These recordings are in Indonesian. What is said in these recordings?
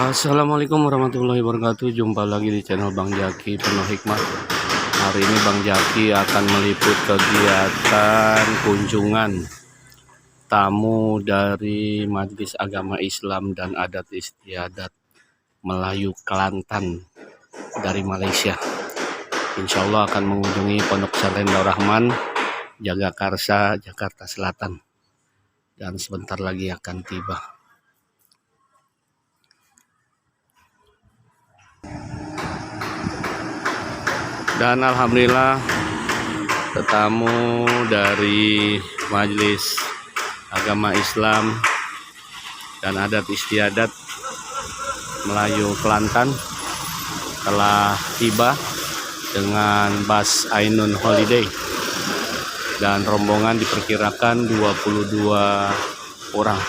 Assalamualaikum warahmatullahi wabarakatuh. Jumpa lagi di channel Bang Jaki Penuh Hikmah. Hari ini Bang Jaki akan meliput kegiatan kunjungan tamu dari Majelis Agama Islam dan Adat Istiadat Melayu Kelantan dari Malaysia. Insya Allah akan mengunjungi Pondok Pesantren Darul Rahman, Jagakarsa, Jakarta Selatan, dan sebentar lagi akan tiba. Dan alhamdulillah tetamu dari Majelis Agama Islam dan Adat Istiadat Melayu Kelantan telah tiba dengan bus Ainun Holiday, dan rombongan diperkirakan 22 orang.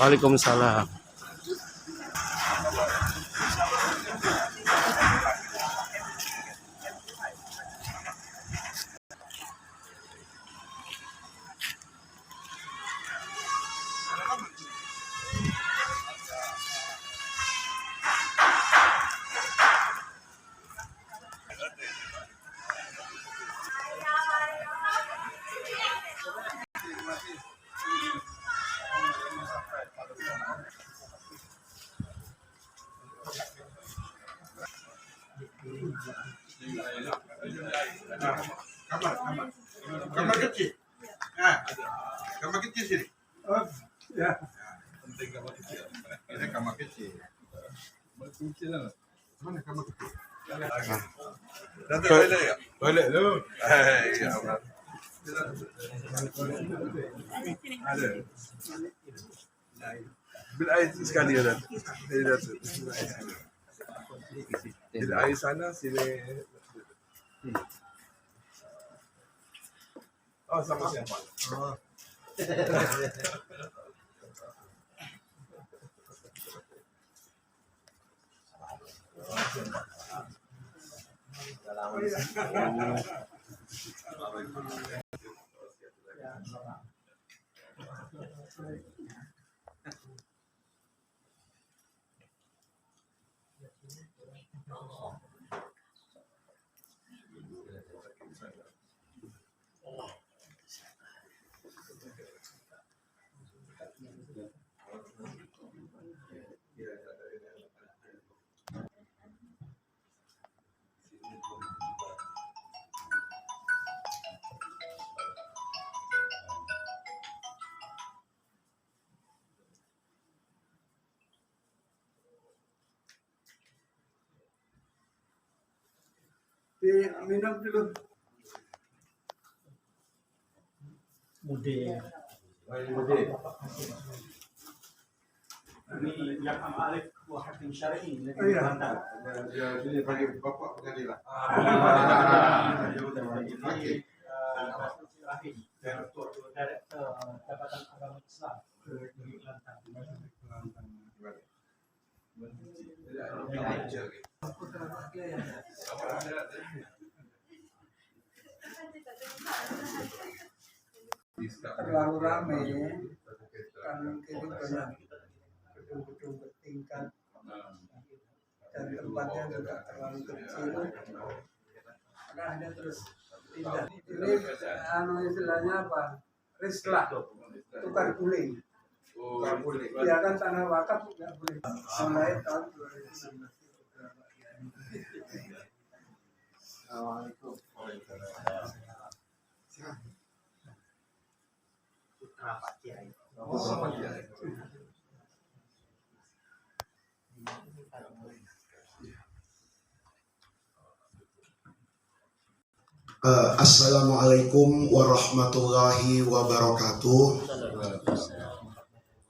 Waalaikumsalam. Kamar kecil. Kamar kecil sini. Oh, ya. Penting kamar kecil. Ini kamar kecil. Mana kamar kecil? Dan toilet ya? Toilet tu. Ya. Ada. Bil air sekali ada. Bil air sana sini. Oh, sama siapa? Oh. Minum dulu. Mude. Ini yang Alif Hakim Syar'i lagi di Kelantan. Ya, sini bagi bapak pengadilan. Ini Rahim, Direktur Jabatan Agama Islam di Kelantan. Terlalu ramai kan, mungkin banyak gedung-gedung bertingkat dan tempatnya juga terlalu kecil, karena hanya terus pindah. Ini istilahnya apa? Rislah, tukar guling. Ya kan, tanah wakaf nggak boleh mulai tahun 2019. Assalamualaikum. Putra Pak Kiai. Assalamualaikum warahmatullahi wabarakatuh.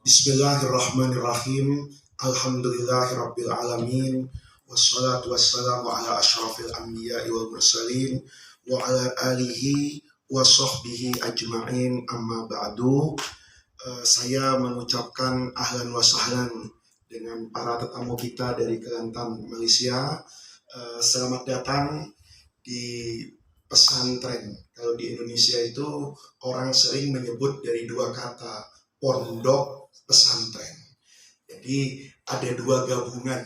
Bismillahirrahmanirrahim. Alhamdulillahirabbil alamin. Wassalatu wassalamu ala asyrafil anbiya'i wal mursalin wa ala alihi wa sahbihi ajma'in amma ba'du. Saya mengucapkan ahlan wa sahlan dengan para tetamu kita dari Kelantan, Malaysia. Selamat datang di pesantren. Kalau di Indonesia itu orang sering menyebut dari dua kata, pondok, pesantren. Jadi ada dua gabungan.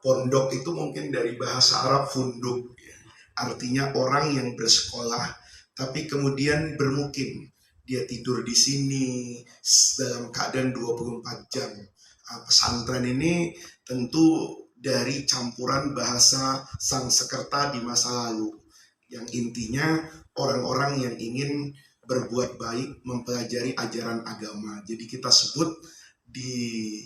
Pondok itu mungkin dari bahasa Arab funduk, ya. Artinya orang yang bersekolah tapi kemudian bermukim. Dia tidur di sini dalam keadaan 24 jam. Pesantren ini tentu dari campuran bahasa Sanskerta di masa lalu, yang intinya orang-orang yang ingin berbuat baik, mempelajari ajaran agama. Jadi kita sebut di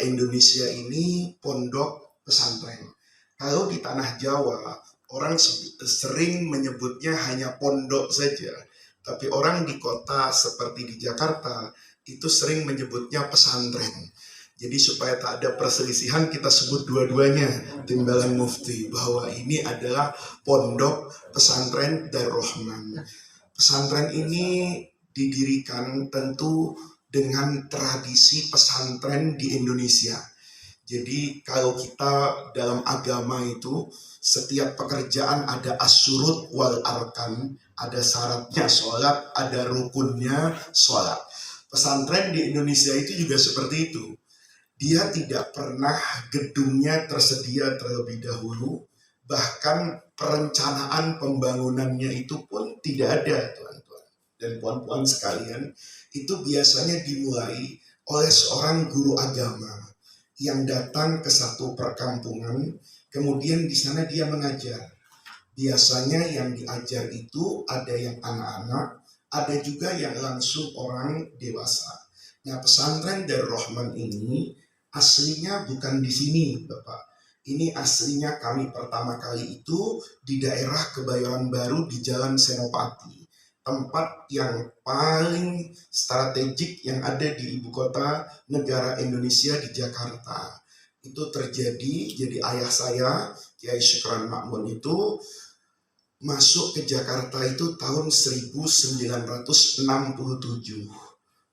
Indonesia ini pondok pesantren. Kalau di tanah Jawa orang sering menyebutnya hanya pondok saja, tapi orang di kota seperti di Jakarta itu sering menyebutnya pesantren. Jadi supaya tak ada perselisihan kita sebut dua-duanya, timbalan mufti, bahwa ini adalah pondok pesantren Darul Rahman. Pesantren ini didirikan tentu dengan tradisi pesantren di Indonesia. Jadi kalau kita dalam agama itu setiap pekerjaan ada asyurut wal arkan, ada syaratnya sholat, ada rukunnya sholat. Pesantren di Indonesia itu juga seperti itu. Dia tidak pernah gedungnya tersedia terlebih dahulu, bahkan perencanaan pembangunannya itu pun tidak ada, tuan-tuan dan puan-puan sekalian. Itu biasanya dimulai oleh seorang guru agama yang datang ke satu perkampungan, kemudian di sana dia mengajar. Biasanya yang diajar itu ada yang anak-anak, ada juga yang langsung orang dewasa. Nah, pesantren Darul Rahman ini aslinya bukan di sini, Bapak. Ini aslinya kami pertama kali itu di daerah Kebayoran Baru di Jalan Senopati. Tempat yang paling strategik yang ada di ibu kota negara Indonesia di Jakarta. Itu terjadi, jadi ayah saya, Kiai Syukran Makmun itu masuk ke Jakarta itu tahun 1967.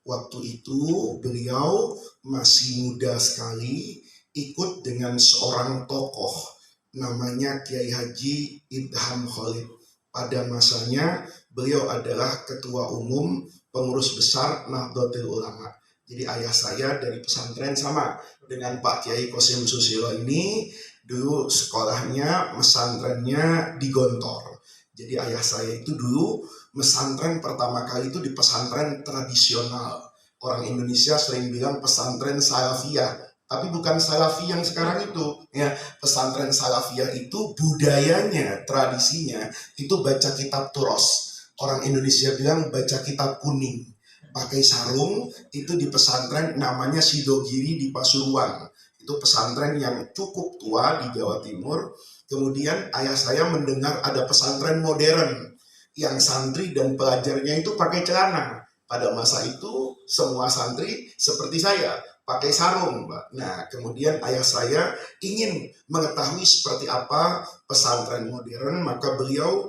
Waktu itu beliau masih muda sekali, ikut dengan seorang tokoh namanya Kiai Haji Idham Khalid. Pada masanya beliau adalah ketua umum pengurus besar Nahdlatul Ulama. Jadi ayah saya dari pesantren sama dengan Pak Kiai Qasim Susilo ini dulu sekolahnya, pesantrennya di Gontor. Jadi ayah saya itu dulu pesantren pertama kali itu di pesantren tradisional. Orang Indonesia sering bilang pesantren salafiyah, tapi bukan salafi yang sekarang itu. Ya, pesantren salafiyah itu budayanya, tradisinya itu baca kitab turos. Orang Indonesia bilang baca kitab kuning, pakai sarung. Itu di pesantren namanya Sidogiri di Pasuruan. Itu pesantren yang cukup tua di Jawa Timur. Kemudian ayah saya mendengar ada pesantren modern yang santri dan pelajarnya itu pakai celana. Pada masa itu semua santri seperti saya pakai sarung, Mbak. Nah, kemudian ayah saya ingin mengetahui seperti apa pesantren modern, maka beliau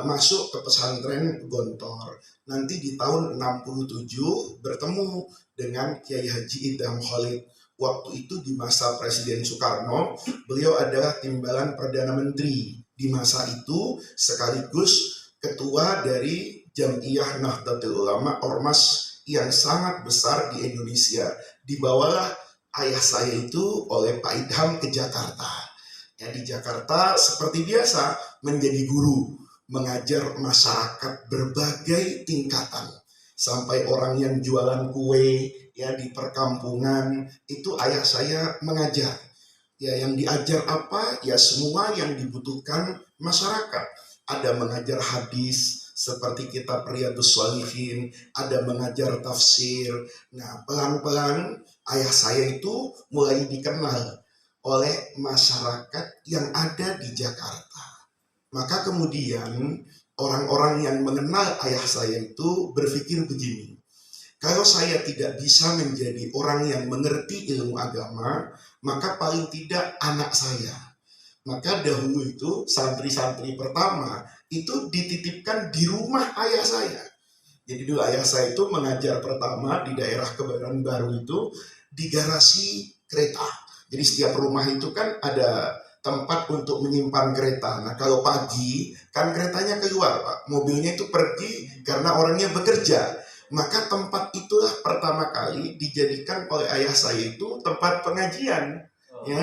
masuk ke pesantren Gontor. Nanti di tahun 67 bertemu dengan Kiai Haji Idham Khalid. Waktu itu di masa Presiden Soekarno, beliau adalah timbalan Perdana Menteri di masa itu, sekaligus ketua dari Jam'iyah Nahdlatul Ulama, ormas yang sangat besar di Indonesia. Dibawalah ayah saya itu oleh Pak Idham ke Jakarta. Ya, di Jakarta seperti biasa menjadi guru, mengajar masyarakat berbagai tingkatan. Sampai orang yang jualan kue ya di perkampungan itu ayah saya mengajar. Ya, yang diajar apa? Ya semua yang dibutuhkan masyarakat. Ada mengajar hadis seperti kitab Riyadhus Shalihin, ada mengajar tafsir. Nah, pelan-pelan ayah saya itu mulai dikenal oleh masyarakat yang ada di Jakarta. Maka kemudian orang-orang yang mengenal ayah saya itu berpikir begini, kalau saya tidak bisa menjadi orang yang mengerti ilmu agama, maka paling tidak anak saya. Maka dahulu itu santri-santri pertama itu dititipkan di rumah ayah saya. Jadi dulu ayah saya itu mengajar pertama di daerah Kebayoran Baru itu di garasi kereta. Jadi setiap rumah itu kan ada tempat untuk menyimpan kereta. Nah kalau pagi kan keretanya keluar Pak, mobilnya itu pergi karena orangnya bekerja. Maka tempat itulah pertama kali dijadikan oleh ayah saya itu tempat pengajian, ya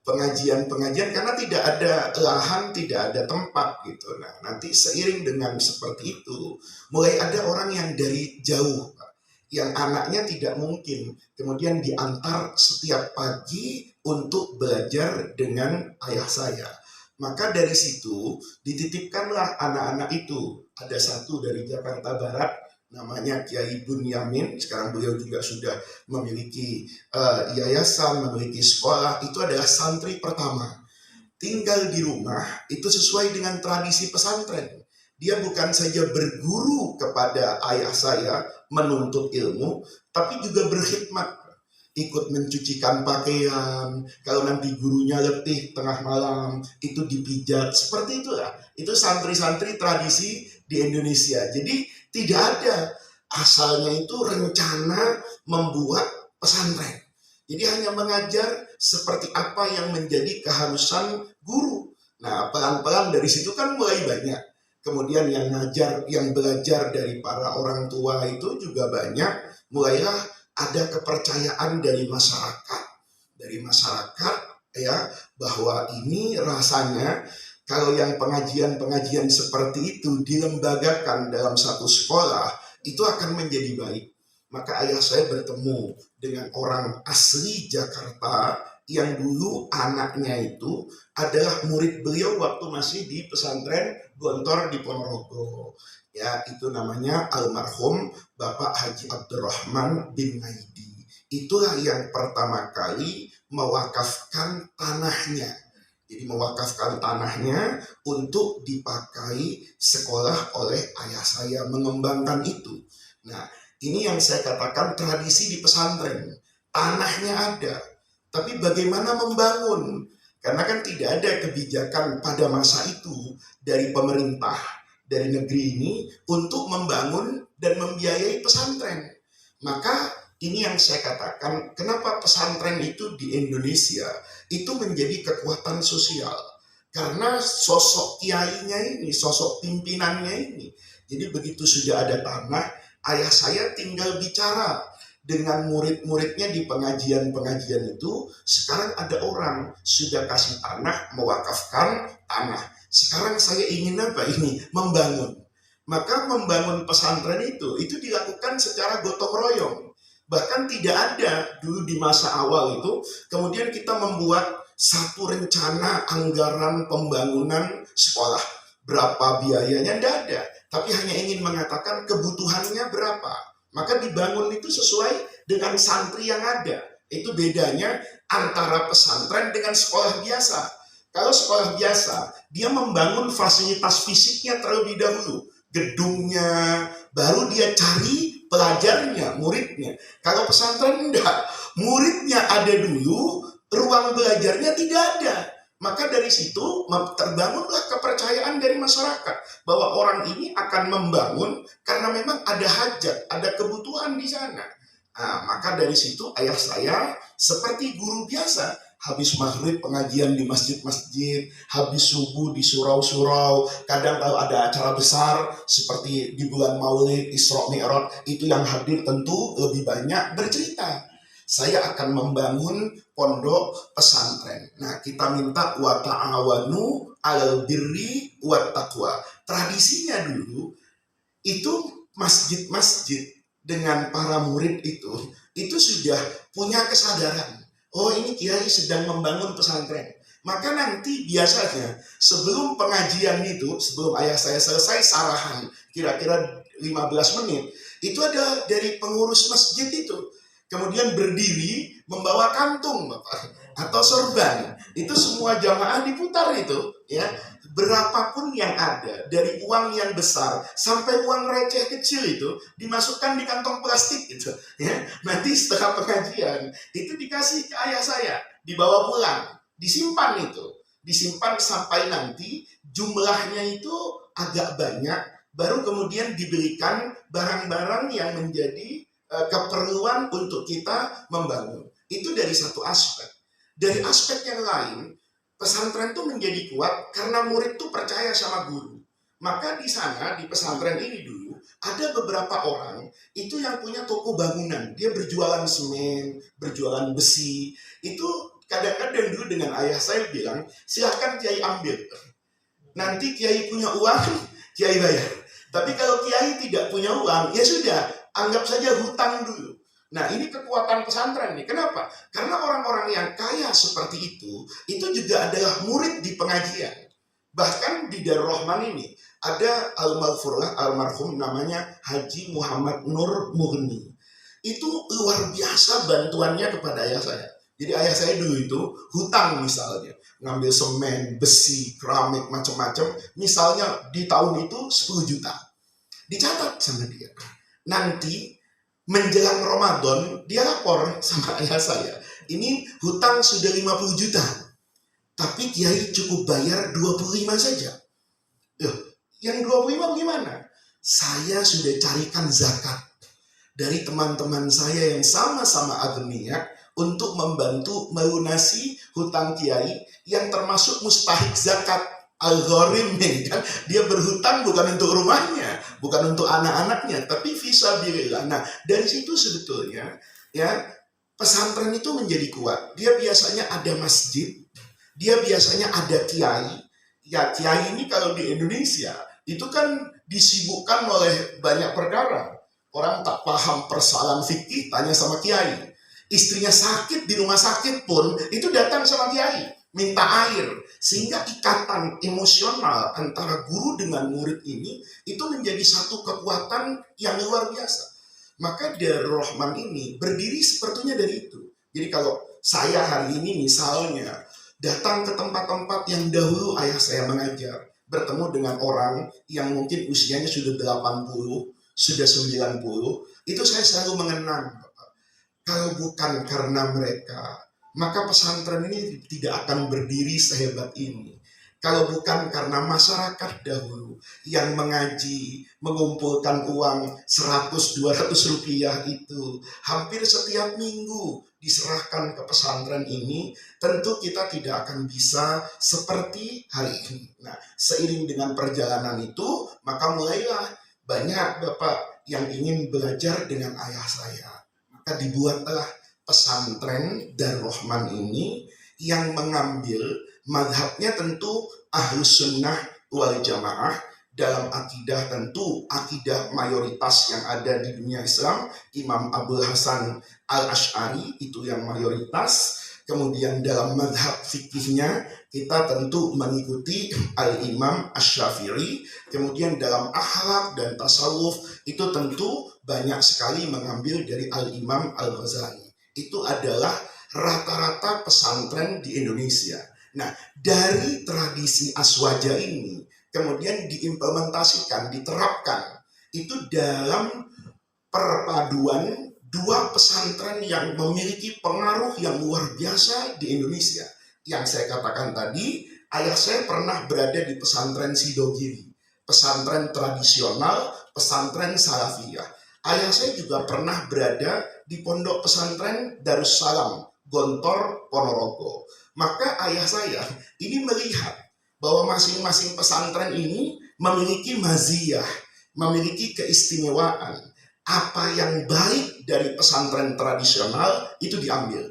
pengajian karena tidak ada lahan, tidak ada tempat gitu. Nah nanti seiring dengan seperti itu, mulai ada orang yang dari jauh, Pak, yang anaknya tidak mungkin kemudian diantar setiap pagi untuk belajar dengan ayah saya. Maka dari situ dititipkanlah anak-anak itu. Ada satu dari Jakarta Barat, namanya Kiai Bunyamin. Sekarang beliau juga sudah memiliki yayasan, memiliki sekolah. Itu adalah santri pertama. Tinggal di rumah itu sesuai dengan tradisi pesantren. Dia bukan saja berguru kepada ayah saya menuntut ilmu, tapi juga berkhidmat. Ikut mencucikan pakaian, kalau nanti gurunya letih tengah malam itu dipijat, seperti itulah. Itu santri-santri tradisi di Indonesia. Jadi tidak ada asalnya itu rencana membuat pesantren. Jadi hanya mengajar seperti apa yang menjadi keharusan guru. Nah pelan-pelan dari situ kan mulai banyak. Kemudian yang ngajar, yang belajar dari para orang tua itu juga banyak. Mulailah ada kepercayaan dari masyarakat ya, bahwa ini rasanya kalau yang pengajian-pengajian seperti itu dilembagakan dalam satu sekolah itu akan menjadi baik. Maka ayah saya bertemu dengan orang asli Jakarta yang dulu anaknya itu adalah murid beliau waktu masih di pesantren Gontor di Ponorogo. Ya, itu namanya almarhum Bapak Haji Abdurrahman bin Naidi. Itulah yang pertama kali mewakafkan tanahnya. Jadi mewakafkan tanahnya untuk dipakai sekolah oleh ayah saya, mengembangkan itu. Nah, ini yang saya katakan tradisi di pesantren. Tanahnya ada, tapi bagaimana membangun? Karena kan tidak ada kebijakan pada masa itu dari pemerintah, dari negeri ini untuk membangun dan membiayai pesantren. Maka ini yang saya katakan, kenapa pesantren itu di Indonesia itu menjadi kekuatan sosial. Karena sosok kiainya ini, sosok pimpinannya ini. Jadi begitu sudah ada tanah, ayah saya tinggal bicara dengan murid-muridnya di pengajian-pengajian itu. Sekarang ada orang sudah kasih tanah, mewakafkan tanah. Sekarang saya ingin apa ini? Membangun. Maka membangun pesantren itu dilakukan secara gotong royong. Bahkan tidak ada dulu di masa awal itu, kemudian kita membuat satu rencana anggaran pembangunan sekolah. Berapa biayanya? Tidak ada. Tapi hanya ingin mengatakan kebutuhannya berapa. Maka dibangun itu sesuai dengan santri yang ada. Itu bedanya antara pesantren dengan sekolah biasa. Kalau sekolah biasa, dia membangun fasilitas fisiknya terlebih dahulu. Gedungnya, baru dia cari pelajarnya, muridnya. Kalau pesantren enggak. Muridnya ada dulu, ruang belajarnya tidak ada. Maka dari situ terbangunlah kepercayaan dari masyarakat. Bahwa orang ini akan membangun karena memang ada hajat, ada kebutuhan di sana. Nah, maka dari situ ayah saya seperti guru biasa. Habis maghrib pengajian di masjid-masjid, habis subuh di surau-surau. Kadang kalau ada acara besar seperti di bulan Maulid, Isra Mi'raj, itu yang hadir tentu lebih banyak bercerita. Saya akan membangun pondok pesantren. Nah, kita minta wa ta'awanu 'alal birri wat taqwa. Tradisinya dulu itu masjid-masjid dengan para murid itu sudah punya kesadaran. Oh, ini kiai sedang membangun pesantren. Maka nanti biasanya sebelum pengajian itu, sebelum ayah saya selesai sarahan, kira-kira 15 menit, itu ada dari pengurus masjid itu. Kemudian berdiri membawa kantung, Bapak, atau sorban. Itu semua jamaah diputar itu, ya. Berapapun yang ada, dari uang yang besar sampai uang receh kecil itu dimasukkan di kantong plastik gitu, ya. Nanti setelah pengajian itu dikasih ke ayah saya, dibawa pulang, disimpan itu. disimpan sampai nanti jumlahnya itu agak banyak, baru kemudian diberikan barang-barang yang menjadi keperluan untuk kita membangun. Itu dari satu aspek. Dari aspek yang lain, pesantren itu menjadi kuat karena murid itu percaya sama guru. Maka di sana, di pesantren ini dulu, ada beberapa orang itu yang punya toko bangunan. Dia berjualan semen, berjualan besi. Itu kadang-kadang dulu dengan ayah saya bilang, silahkan Kiai ambil. Nanti Kiai punya uang, Kiai bayar. Tapi kalau Kiai tidak punya uang, ya sudah, anggap saja hutang dulu. Nah, ini kekuatan pesantren nih. Kenapa? Karena orang-orang yang kaya seperti itu juga adalah murid di pengajian. Bahkan di Darul Rahman ini ada almarhum namanya Haji Muhammad Nur Murni. Itu luar biasa bantuannya kepada ayah saya. Jadi ayah saya dulu itu hutang misalnya, ngambil semen, besi, keramik, macam-macam. Misalnya di tahun itu 10 juta. Dicatat sama dia. Nanti menjelang Ramadan, dia lapor sama ayah saya. Ini hutang sudah 50 juta. Tapi Kiai cukup bayar 25 saja. Loh, yang 25 gimana? Saya sudah carikan zakat dari teman-teman saya yang sama-sama agniya untuk membantu melunasi hutang Kiai yang termasuk mustahik zakat. Al-Gharim kan, dia berhutang bukan untuk rumahnya, bukan untuk anak-anaknya, tapi fisabilillah. Nah, dari situ sebetulnya ya pesantren itu menjadi kuat. Dia biasanya ada masjid, dia biasanya ada kiai. Ya, kiai ini kalau di Indonesia itu kan disibukkan oleh banyak perkara. Orang tak paham persoalan fikih, tanya sama kiai. Istrinya sakit di rumah sakit pun itu datang sama kiai, minta air. Sehingga ikatan emosional antara guru dengan murid ini itu menjadi satu kekuatan yang luar biasa. Maka Darul Rahman ini berdiri sepertinya dari itu. Jadi kalau saya hari ini misalnya datang ke tempat-tempat yang dahulu ayah saya mengajar, bertemu dengan orang yang mungkin usianya sudah 80, sudah 90, itu saya selalu mengenang. Kalau bukan karena mereka, maka pesantren ini tidak akan berdiri sehebat ini. Kalau bukan karena masyarakat dahulu yang mengaji, mengumpulkan uang 100-200 rupiah itu hampir setiap minggu diserahkan ke pesantren ini, tentu kita tidak akan bisa seperti hari ini. Nah, seiring dengan perjalanan itu, maka mulailah banyak bapak yang ingin belajar dengan ayah saya. Maka dibuatlah pesantren Darul Rahman ini yang mengambil madhabnya tentu Ahlus Sunnah wal Jamaah. Dalam akidah tentu akidah mayoritas yang ada di dunia Islam, Imam Abul Hasan Al-Asy'ari itu yang mayoritas. Kemudian dalam madhab fikihnya kita tentu mengikuti Al-Imam Asy-Syafi'i. Kemudian dalam akhlak dan tasawuf itu tentu banyak sekali mengambil dari Al-Imam Al-Ghazali. Itu adalah rata-rata pesantren di Indonesia. Nah, dari tradisi aswaja ini kemudian diimplementasikan, diterapkan itu dalam perpaduan dua pesantren yang memiliki pengaruh yang luar biasa di Indonesia. Yang saya katakan tadi, ayah saya pernah berada di pesantren Sidogiri, pesantren tradisional, pesantren Salafiyah. Ayah saya juga pernah berada di pondok pesantren Darussalam, Gontor, Ponorogo. Maka ayah saya ini melihat bahwa masing-masing pesantren ini memiliki maziyah, memiliki keistimewaan. Apa yang baik dari pesantren tradisional itu diambil.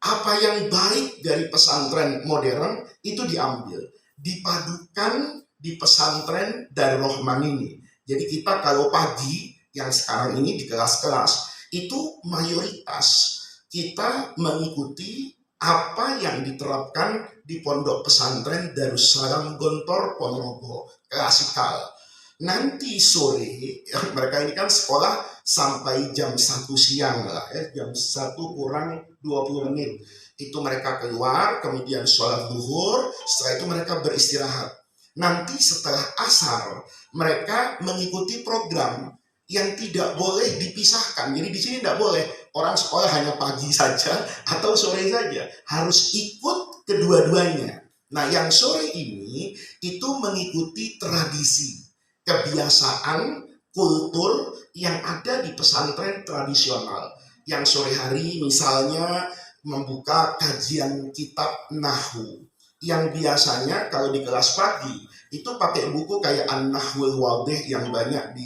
Apa yang baik dari pesantren modern itu diambil. Dipadukan di pesantren Darul Rahman ini. Jadi kita kalau pagi yang sekarang ini di kelas-kelas itu mayoritas kita mengikuti apa yang diterapkan di pondok pesantren Darussalam Gontor Ponorogo, klasikal. Nanti sore ya, mereka ini kan sekolah sampai jam 1 siang lah ya, jam 1 kurang 20 menit. Itu mereka keluar, kemudian sholat zuhur, setelah itu mereka beristirahat. Nanti setelah asar mereka mengikuti program yang tidak boleh dipisahkan. Jadi di sini tidak boleh orang sekolah hanya pagi saja atau sore saja, harus ikut kedua-duanya. Nah, yang sore ini itu mengikuti tradisi, kebiasaan, kultur yang ada di pesantren tradisional. Yang sore hari misalnya membuka kajian kitab Nahwu. Yang biasanya kalau di kelas pagi itu pakai buku kayak An-Nahwul Wadih yang banyak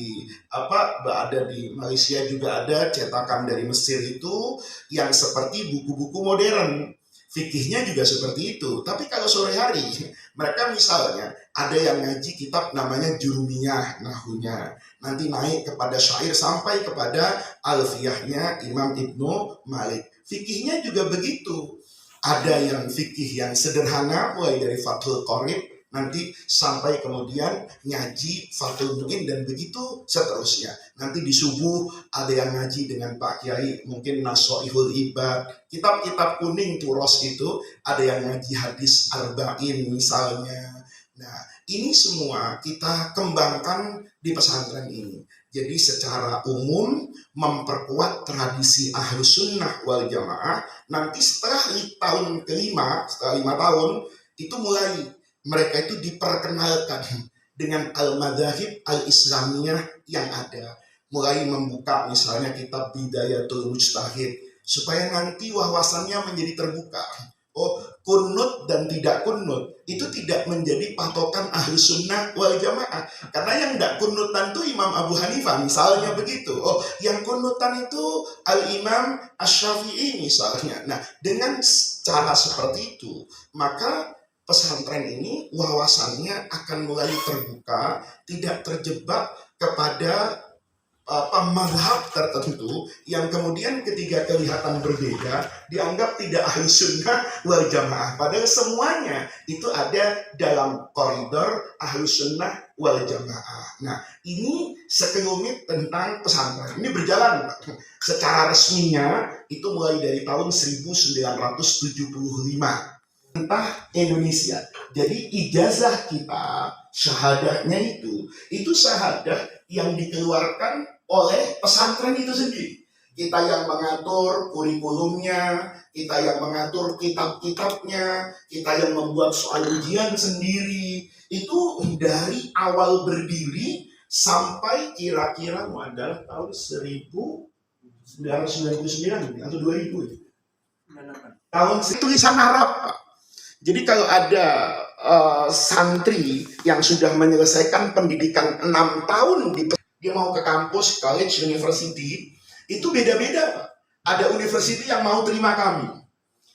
ada di Malaysia, juga ada cetakan dari Mesir itu yang seperti buku-buku modern. Fikihnya juga seperti itu. Tapi kalau sore hari mereka misalnya ada yang ngaji kitab namanya Jurumiyah nahwunya, nanti naik kepada syair sampai kepada Alfiyahnya Imam Ibnu Malik. Fikihnya juga begitu. Ada yang fikih yang sederhana mulai dari Fathul Qorib nanti sampai kemudian ngaji Fathul Mu'in dan begitu seterusnya. Nanti di subuh ada yang ngaji dengan Pak Kiai mungkin Nasoihul Ibad, kitab-kitab kuning turos itu ada yang ngaji hadis Arba'in misalnya. Nah, ini semua kita kembangkan di pesantren ini. Jadi secara umum memperkuat tradisi Ahlus Sunnah wal Jamaah. Nanti setelah tahun kelima, setelah 5 tahun, itu mulai mereka itu diperkenalkan dengan al-madzhab al-islamiyah yang ada. Mulai membuka misalnya kitab Bidayatul Mujtahid, supaya nanti wawasannya menjadi terbuka. Oh, kunut dan tidak kunut itu tidak menjadi patokan Ahlus Sunnah wal Jamaah. Karena yang tidak kunutan itu Imam Abu Hanifah misalnya begitu. Oh, yang kunutan itu Al-Imam Asy-Syafi'i misalnya. Nah, dengan cara seperti itu, maka pesantren ini wawasannya akan mulai terbuka, tidak terjebak kepada mazhab tertentu yang kemudian ketika kelihatan berbeda dianggap tidak Ahlus Sunnah wal Jamaah. Padahal semuanya itu ada dalam koridor Ahlus Sunnah wal Jamaah. Nah, ini sekelumit tentang pesantren. Ini berjalan secara resminya itu mulai dari tahun 1975. Entah Indonesia. Jadi ijazah kita, syahadahnya itu syahadah yang dikeluarkan oleh pesantren itu sendiri. Kita yang mengatur kurikulumnya, kita yang mengatur kitab-kitabnya, kita yang membuat soal ujian sendiri. Itu dari awal berdiri sampai kira-kira adalah tahun 1999 atau 2000. Tahun tulisan Arab, Pak. Jadi kalau ada santri yang sudah menyelesaikan pendidikan 6 tahun, dia mau ke kampus, college, university, itu beda-beda, Pak. Ada university yang mau terima kami.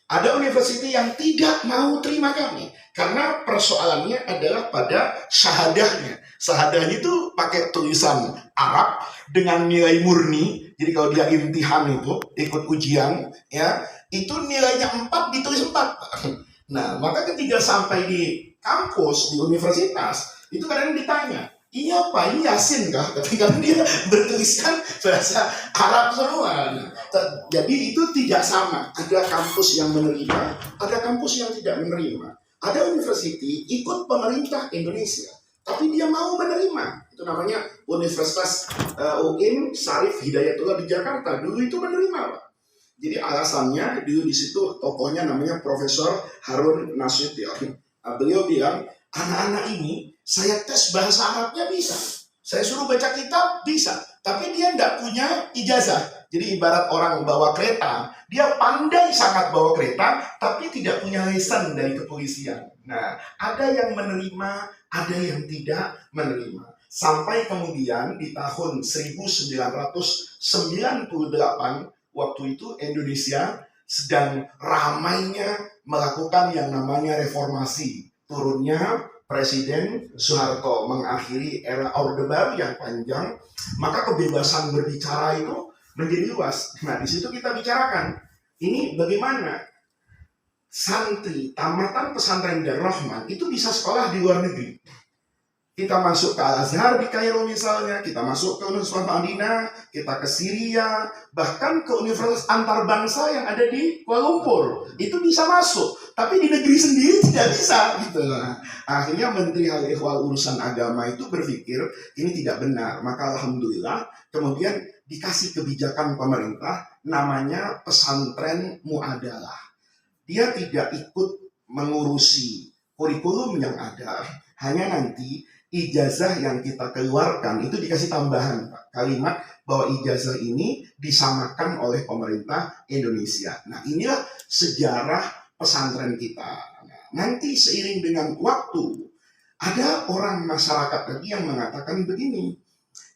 Ada university yang tidak mau terima kami. Karena persoalannya adalah pada syahadahnya. Syahadahnya itu pakai tulisan Arab dengan nilai murni. Jadi kalau dia imtihan itu, ikut ujian, ya, itu nilainya 4 ditulis 4. Nah, maka ketika sampai di kampus, di universitas, itu kadang ditanya, ini apa? Ini Yasin kah? Ketika dia bertuliskan bahasa Arab semua. Jadi itu tidak sama. Ada kampus yang menerima, ada kampus yang tidak menerima. Ada university ikut pemerintah Indonesia, tapi dia mau menerima. Itu namanya Universitas UIN Syarif Hidayatullah di Jakarta. Dulu itu menerima, Pak. Jadi alasannya dulu di situ tokohnya namanya Profesor Harun Nasution. Beliau bilang, anak-anak ini saya tes bahasa Arabnya bisa, saya suruh baca kitab bisa, tapi dia tidak punya ijazah. Jadi ibarat orang bawa kereta, dia pandai sangat bawa kereta, tapi tidak punya lisan dari kepolisian. Nah, ada yang menerima, ada yang tidak menerima. Sampai kemudian di tahun 1998, waktu itu Indonesia sedang ramainya melakukan yang namanya reformasi. Turunnya Presiden Soeharto mengakhiri era Orde Baru yang panjang, maka kebebasan berbicara itu menjadi luas. Nah, di situ kita bicarakan, ini bagaimana santri tamatan pesantren Darul Rahman itu bisa sekolah di luar negeri. Kita masuk ke Al-Azhar di Kairo misalnya, kita masuk ke Universitas Madinah, kita ke Syria, bahkan ke universitas antarbangsa yang ada di Kuala Lumpur. Itu bisa masuk, tapi di negeri sendiri tidak bisa. Gitu. Nah, akhirnya Menteri Hal-Ehwal Urusan Agama itu berpikir ini tidak benar. Maka alhamdulillah kemudian dikasih kebijakan pemerintah namanya pesantren muadalah. Dia tidak ikut mengurusi kurikulum yang ada, hanya nanti ijazah yang kita keluarkan itu dikasih tambahan, Pak. Kalimat bahwa ijazah ini disamakan oleh pemerintah Indonesia. Nah, inilah sejarah pesantren kita. Nah, nanti seiring dengan waktu, ada orang masyarakat lagi yang mengatakan begini,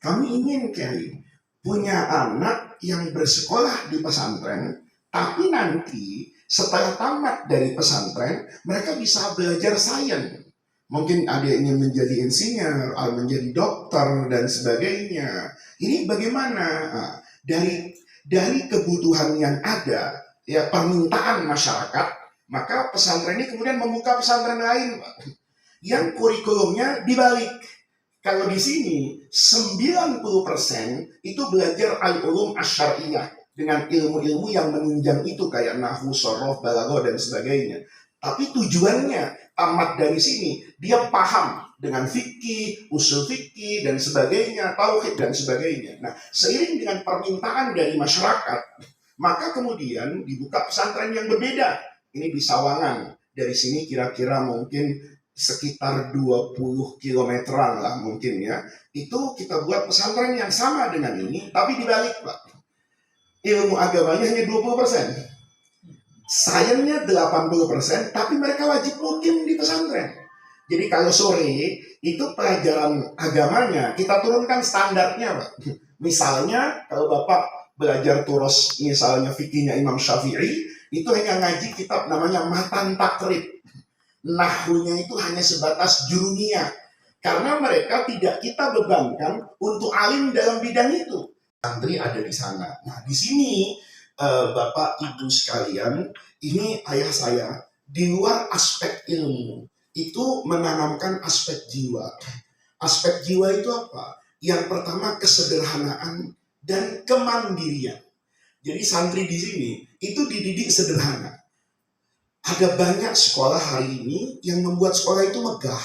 kami ingin Kiai punya anak yang bersekolah di pesantren, tapi nanti setelah tamat dari pesantren, mereka bisa belajar sains. Mungkin ada yang ingin menjadi insinyur, menjadi dokter, dan sebagainya. Ini bagaimana? Nah, dari kebutuhan yang ada, ya permintaan masyarakat, maka pesantren ini kemudian membuka pesantren lain, yang kurikulumnya dibalik. Kalau di sini 90% itu belajar al-ulum asyariyah dengan ilmu-ilmu yang menunjang itu kayak nahwu, shorof, balaghah dan sebagainya. Tapi tujuannya tamat dari sini dia paham dengan fikih, usul fikih dan sebagainya, tauhid dan sebagainya. Nah, seiring dengan permintaan dari masyarakat, maka kemudian dibuka pesantren yang berbeda. Ini di Sawangan. Dari sini kira-kira mungkin sekitar 20 kilometeran lah mungkin ya. Itu kita buat pesantren yang sama dengan ini, tapi dibalik, Pak. Ilmu agamanya hanya 20%. Sainsnya 80%, tapi mereka wajib mukim di pesantren. Jadi kalau sore, itu pelajaran agamanya, kita turunkan standarnya, Pak. Misalnya, kalau Bapak belajar turos, misalnya fikihnya Imam Syafi'i, itu hanya ngaji kitab namanya Matan Takrib. Nahwunya itu hanya sebatas jurumiyah. Karena mereka tidak kita bebankan untuk alim dalam bidang itu. Santri ada di sana. Nah, di sini Bapak Ibu sekalian, ini ayah saya di luar aspek ilmu itu menanamkan aspek jiwa. Aspek jiwa itu apa? Yang pertama kesederhanaan dan kemandirian. Jadi santri di sini itu dididik sederhana. Ada banyak sekolah hari ini yang membuat sekolah itu megah.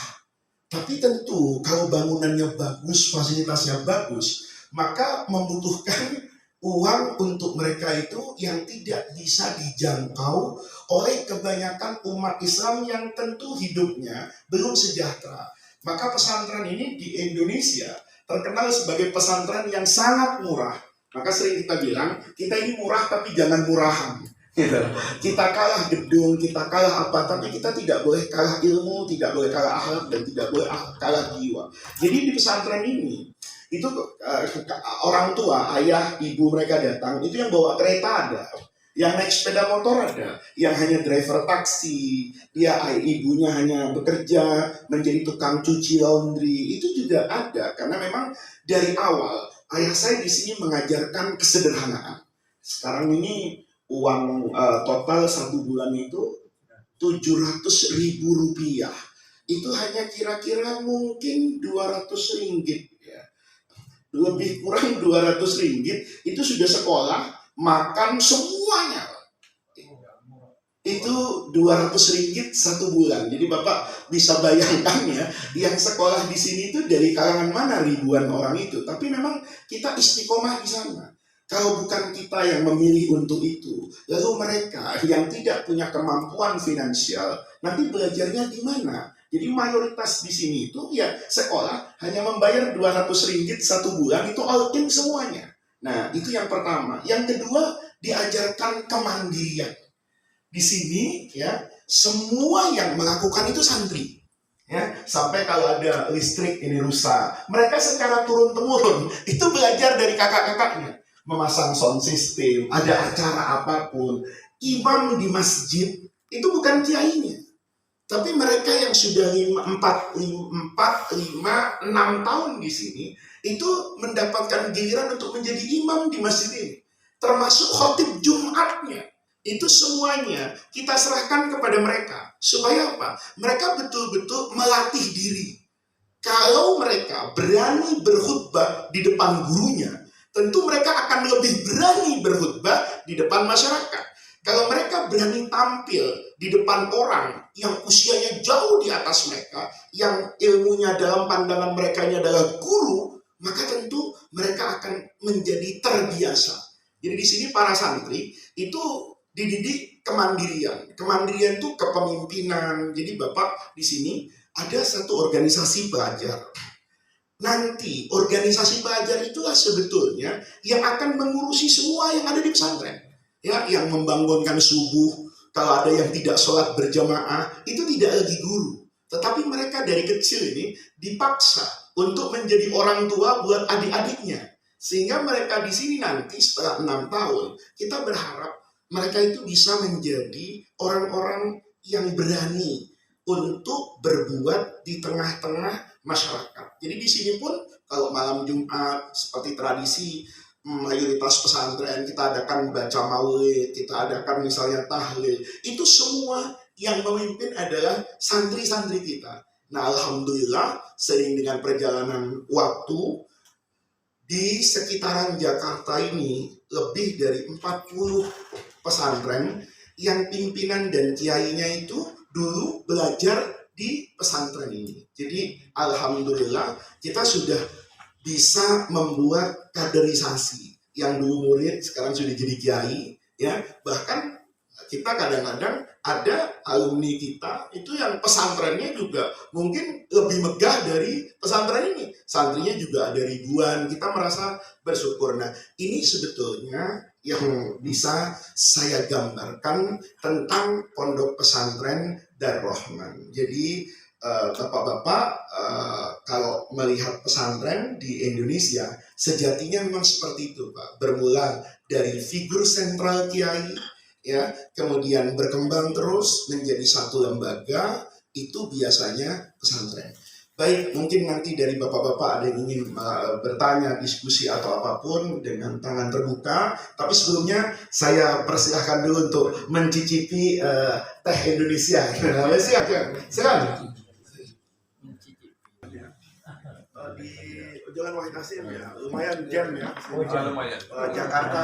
Tapi tentu kalau bangunannya bagus, fasilitasnya bagus, maka membutuhkan uang untuk mereka itu yang tidak bisa dijangkau oleh kebanyakan umat Islam yang tentu hidupnya belum sejahtera. Maka pesantren ini di Indonesia terkenal sebagai pesantren yang sangat murah. Maka sering kita bilang, kita ini murah tapi jangan murahan. Kita kalah gedung, kita kalah apa, tapi kita tidak boleh kalah ilmu, tidak boleh kalah akhlak, dan tidak boleh kalah jiwa. Jadi di pesantren ini, itu orang tua, ayah, ibu mereka datang, itu yang bawa kereta ada, yang naik sepeda motor ada, yang hanya driver taksi, dia ibunya hanya bekerja menjadi tukang cuci laundry, itu juga ada. Karena memang dari awal ayah saya di sini mengajarkan kesederhanaan. Sekarang ini uang total 1 bulan itu 700.000 rupiah. Itu hanya kira-kira mungkin 200 ringgit ya. Lebih kurang 200 ringgit itu sudah sekolah, makan semuanya. Itu 200 ringgit 1 bulan. Jadi Bapak bisa bayangkan ya, yang sekolah di sini itu dari kalangan mana ribuan orang itu. Tapi memang kita istiqomah di sana. Kalau bukan kita yang memilih untuk itu, lalu mereka yang tidak punya kemampuan finansial, nanti belajarnya di mana? Jadi mayoritas di sini itu ya sekolah hanya membayar 200 ringgit 1 bulan, itu all in semuanya. Nah, itu yang pertama. Yang kedua, diajarkan kemandirian. Di sini ya, semua yang melakukan itu santri. Ya, sampai kalau ada listrik ini rusak, mereka secara turun-temurun itu belajar dari kakak-kakaknya. Memasang sound system, ada acara apapun, imam di masjid itu bukan kiainya, tapi mereka yang sudah 4, 5, 6 tahun di sini itu mendapatkan giliran untuk menjadi imam di masjid ini, termasuk khotib Jumatnya. Itu semuanya kita serahkan kepada mereka supaya apa? Mereka betul-betul melatih diri. Kalau mereka berani berkhutbah di depan gurunya, tentu mereka akan lebih berani berkhutbah di depan masyarakat. Kalau mereka berani tampil di depan orang yang usianya jauh di atas mereka, yang ilmunya dalam pandangan mereka adalah guru, maka tentu mereka akan menjadi terbiasa. Jadi di sini para santri itu dididik kemandirian. Kemandirian itu kepemimpinan. Jadi Bapak di sini ada satu organisasi pelajar. Nanti organisasi pelajar itulah sebetulnya yang akan mengurusi semua yang ada di pesantren. Ya, yang membangunkan subuh, kalau ada yang tidak sholat berjamaah, itu tidak lagi guru. Tetapi mereka dari kecil ini dipaksa untuk menjadi orang tua buat adik-adiknya. Sehingga mereka di sini nanti setelah 6 tahun, kita berharap mereka itu bisa menjadi orang-orang yang berani untuk berbuat di tengah-tengah masyarakat. Jadi di sini pun kalau malam Jumat seperti tradisi mayoritas pesantren kita adakan baca maulid, kita adakan misalnya tahlil. Itu semua yang memimpin adalah santri-santri kita. Nah, alhamdulillah seiring dengan perjalanan waktu di sekitaran Jakarta ini lebih dari 40 pesantren yang pimpinan dan kiainya itu dulu belajar di pesantren ini. Jadi alhamdulillah kita sudah bisa membuat kaderisasi. Yang dulu murid sekarang sudah jadi kiai, ya. Bahkan kita kadang-kadang ada alumni kita itu yang pesantrennya juga mungkin lebih megah dari pesantren ini. Santrinya juga ada ribuan. Kita merasa bersyukur. Nah, ini sebetulnya yang bisa saya gambarkan tentang pondok pesantren Darul Rahman. Jadi Bapak-bapak, kalau melihat pesantren di Indonesia, sejatinya memang seperti itu, Pak. Bermula dari figur sentral kiai, ya, kemudian berkembang terus menjadi satu lembaga, itu biasanya pesantren. Baik, mungkin nanti dari Bapak-bapak ada yang ingin bertanya, diskusi atau apapun dengan tangan terbuka. Tapi sebelumnya saya persilahkan dulu untuk mencicipi teh Indonesia. Silakan. Di Jalan Wahid Hasim ya, lumayan jam ya. lumayan. Jakarta